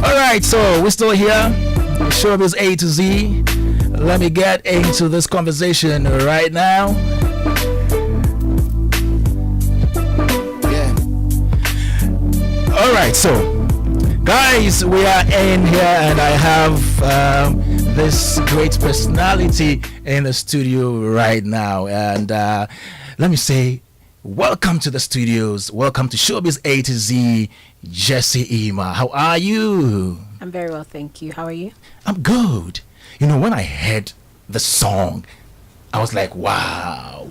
Alright, so we're still here. Showbiz A to Z. Let me get into this conversation right now. Yeah. Alright, so guys, we are in here and I have this great personality in the studio right now. And let me say, welcome to the studios. Welcome to Showbiz A to Z, Jesse Ima. How are you? I'm very well, thank you. How are you? I'm good. You know, when I heard the song, I was like, wow.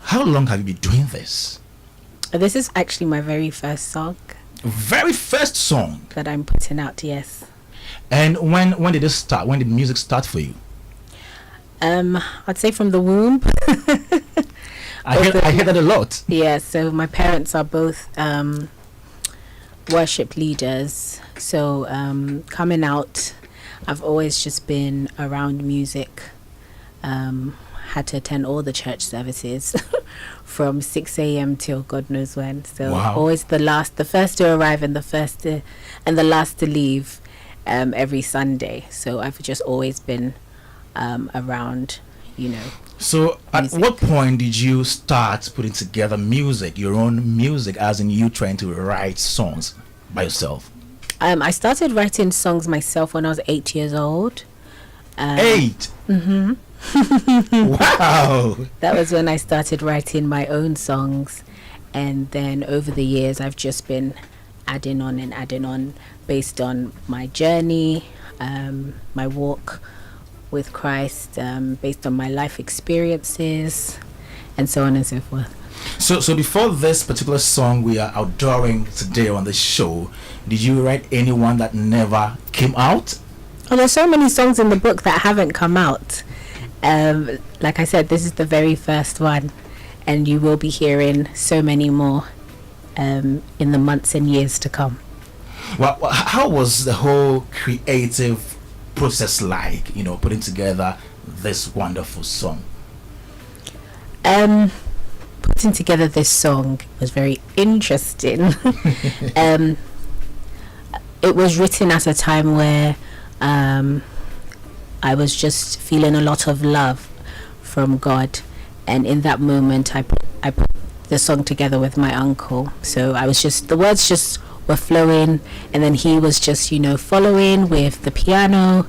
How long have you been doing this? This is actually my very first song. Very first song? That I'm putting out, yes. And when did it start? When did music start for you? I'd say from the womb. I hear that a lot. Yeah, so my parents are both worship leaders. So coming out, I've always just been around music. Had to attend all the church services from 6 a.m. till God knows when. So wow. Always the first to arrive and the last to leave every Sunday. So I've just always been around, you know. So at what point did you start putting together music, your own music, as in you trying to write songs by yourself? I started writing songs myself when I was 8 years old. 8? Mm-hmm. Wow. That was when I started writing my own songs. And then over the years, I've just been adding on based on my journey, my walk with Christ, based on my life experiences, and so on and so forth. So before this particular song we are outdooring today on the show, did you write any one that never came out? Oh, there's so many songs in the book that haven't come out. Like I said, this is the very first one, and you will be hearing so many more in the months and years to come. Well, how was the whole creative process like, you know, putting together this wonderful song? Putting together this song was very interesting. It was written at a time where I was just feeling a lot of love from God, and in that moment I put the song together with my uncle. So the words just were flowing, and then he was just, you know, following with the piano,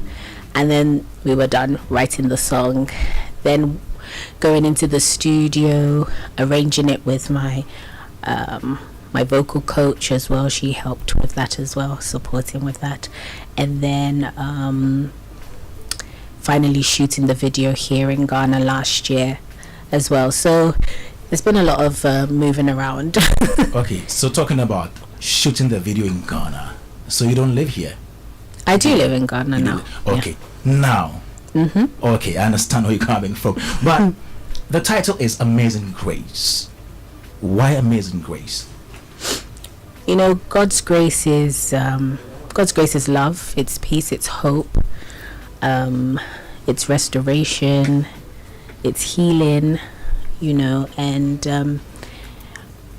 and then we were done writing the song. Then going into the studio, arranging it with my vocal coach as well. She helped with that as well, supporting with that. And then finally shooting the video here in Ghana last year as well. So there's been a lot of moving around. Okay, so talking about shooting the video in Ghana, so you don't live here? I do live in Ghana now. Okay, now. Mm-hmm. Okay, I understand where you're coming from. But the title is Amazing Grace. Why Amazing Grace? You know, God's grace is love, it's peace, it's hope, it's restoration, it's healing, you know. And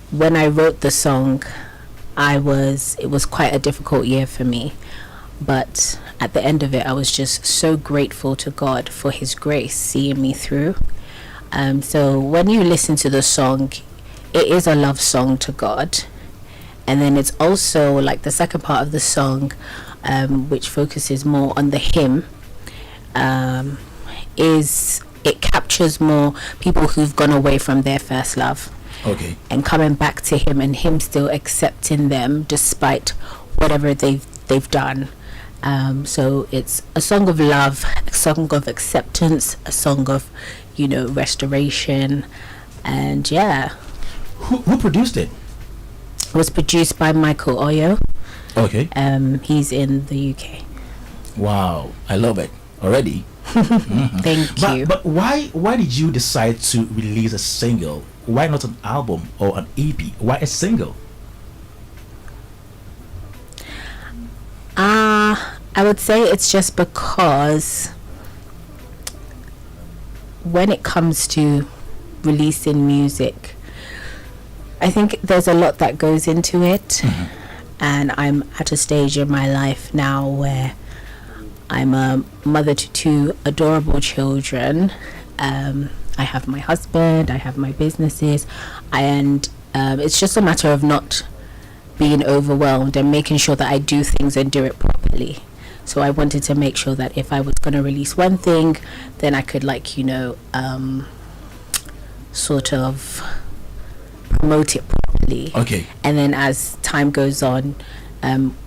when I wrote the song, it was quite a difficult year for me, but at the end of it, I was just so grateful to God for his grace seeing me through. So when you listen to the song, it is a love song to God. And then it's also like the second part of the song, which focuses more on the hymn, it captures more people who've gone away from their first love. Okay. And coming back to him, and him still accepting them despite whatever they've done. So it's a song of love, a song of acceptance, a song of, you know, restoration. And yeah. Who produced it? It was produced by Michael Oyo. Okay. He's in the UK. Wow, I love it already. Mm-hmm. Thank you. But why did you decide to release a single? Why not an album or an EP? Why a single? I would say it's just because when it comes to releasing music, I think there's a lot that goes into it. and I'm at a stage in my life now where I'm a mother to two adorable children. I have my husband, I have my businesses, and it's just a matter of not being overwhelmed and making sure that I do things and do it properly. So I wanted to make sure that if I was going to release one thing, then I could, like, sort of promote it properly. Okay. And then as time goes on,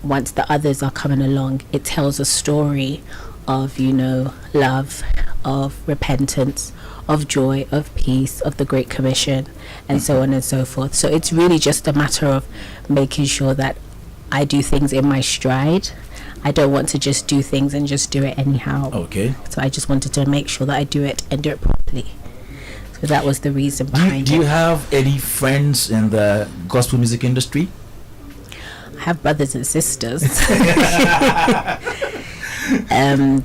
once the others are coming along, it tells a story of, love, of repentance, of joy, of peace, of the Great Commission, and so on and so forth. So it's really just a matter of making sure that I do things in my stride. I don't want to just do things and just do it anyhow. Okay. So I just wanted to make sure that I do it and do it properly. So that was the reason behind Do it. you have any friends in the gospel music industry? I have brothers and sisters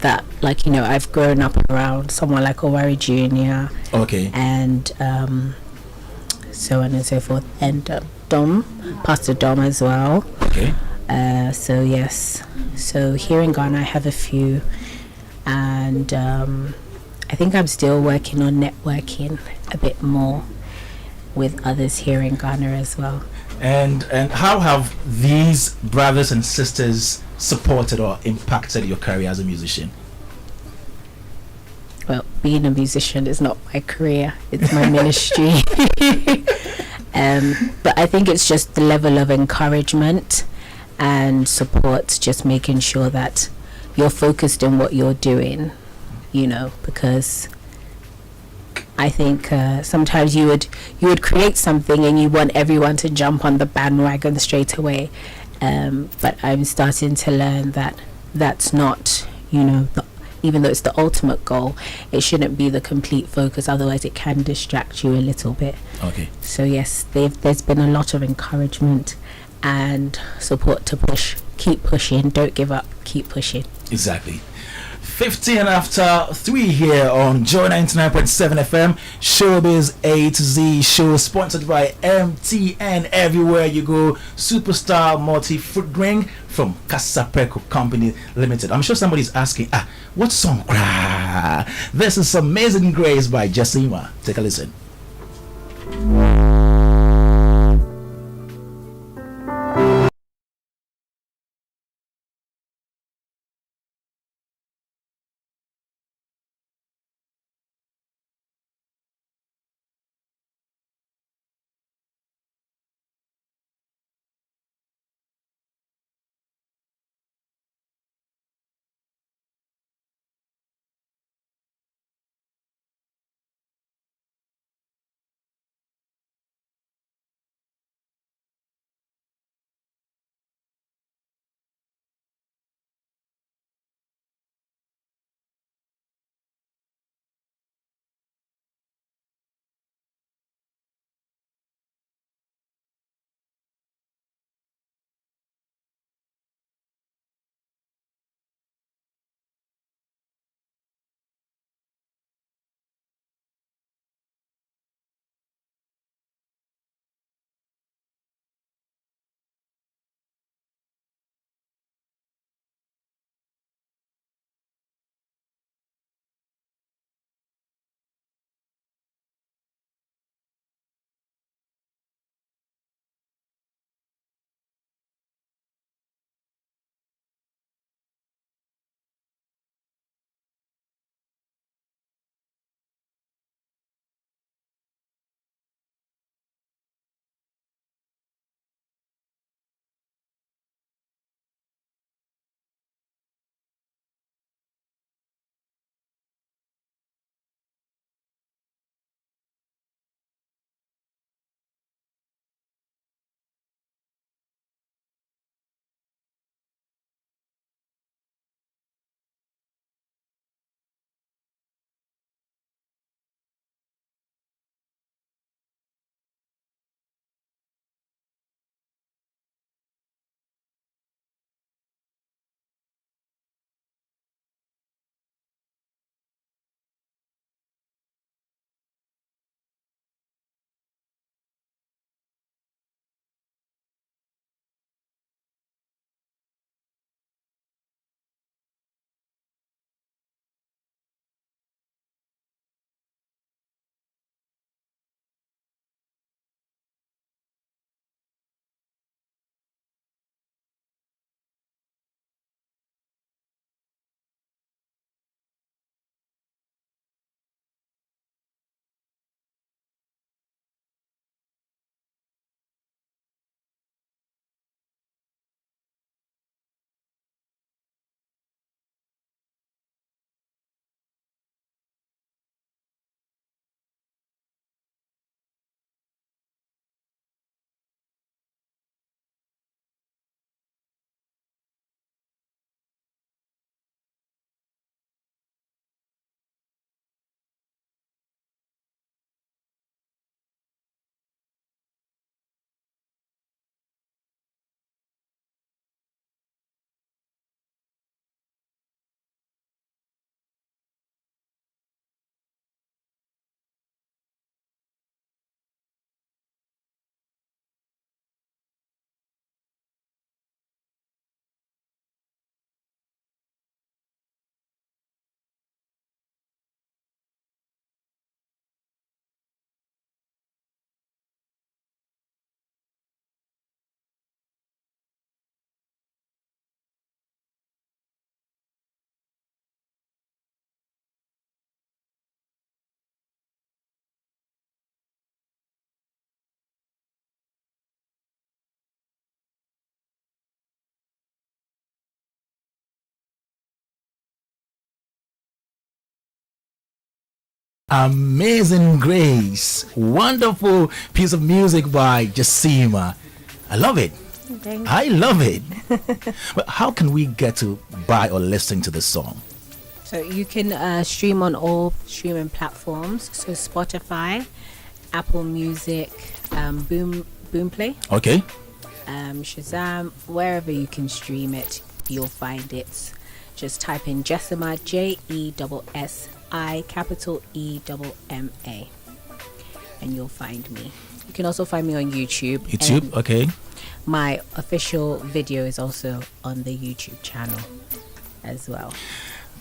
that, like, I've grown up around. Someone like Owari Jr. Okay. And so on and so forth. And Pastor Dom as well. Okay. So yes. So here in Ghana I have a few, and I think I'm still working on networking a bit more with others here in Ghana as well. And how have these brothers and sisters supported or impacted your career as a musician? Well, being a musician is not my career, it's my ministry. But I think it's just the level of encouragement and support, just making sure that you're focused in what you're doing, because I think sometimes you would create something and you want everyone to jump on the bandwagon straight away, but I'm starting to learn that that's not, even though it's the ultimate goal, it shouldn't be the complete focus, otherwise it can distract you a little bit. Okay. So yes, there's been a lot of encouragement and support to keep pushing, don't give up, keep pushing. Exactly. 15 after 3 here on Joy 99.7 FM, Showbiz A to Z show, sponsored by MTN. Everywhere you go, superstar multi-fruit drink from Casapeco Company Limited. I'm sure somebody's asking, what song? This is Amazing Grace by Jessima. Take a listen. Amazing Grace. Wonderful piece of music by Jacima. I love it. Thank I love it. But how can we get to buy or listen to this song? So you can stream on all streaming platforms. So Spotify, Apple Music, Boomplay, Okay. Shazam, wherever you can stream it, you'll find it. Just type in Jessima, JESSI, capital EMMA, and you'll find me. You can also find me on YouTube. YouTube, okay. My official video is also on the YouTube channel as well.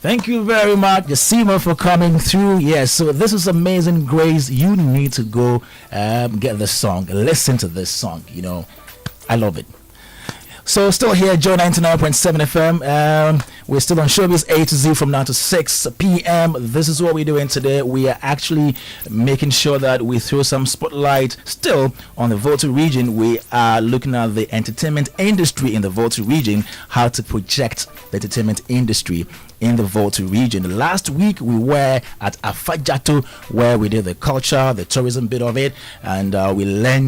Thank you very much, Jacima, for coming through. Yes, so this is Amazing Grace. You need to go get this song, listen to this song. You know, I love it. So still here, Joy 99.7 FM. We're still on Showbiz A to Z from now to 6 p.m. This is what we're doing today. We are actually making sure that we throw some spotlight still on the Volta region. We are looking at the entertainment industry in the Volta region, how to project the entertainment industry in the Volta region. Last week we were at Afajato, where we did the culture, the tourism bit of it, and we learned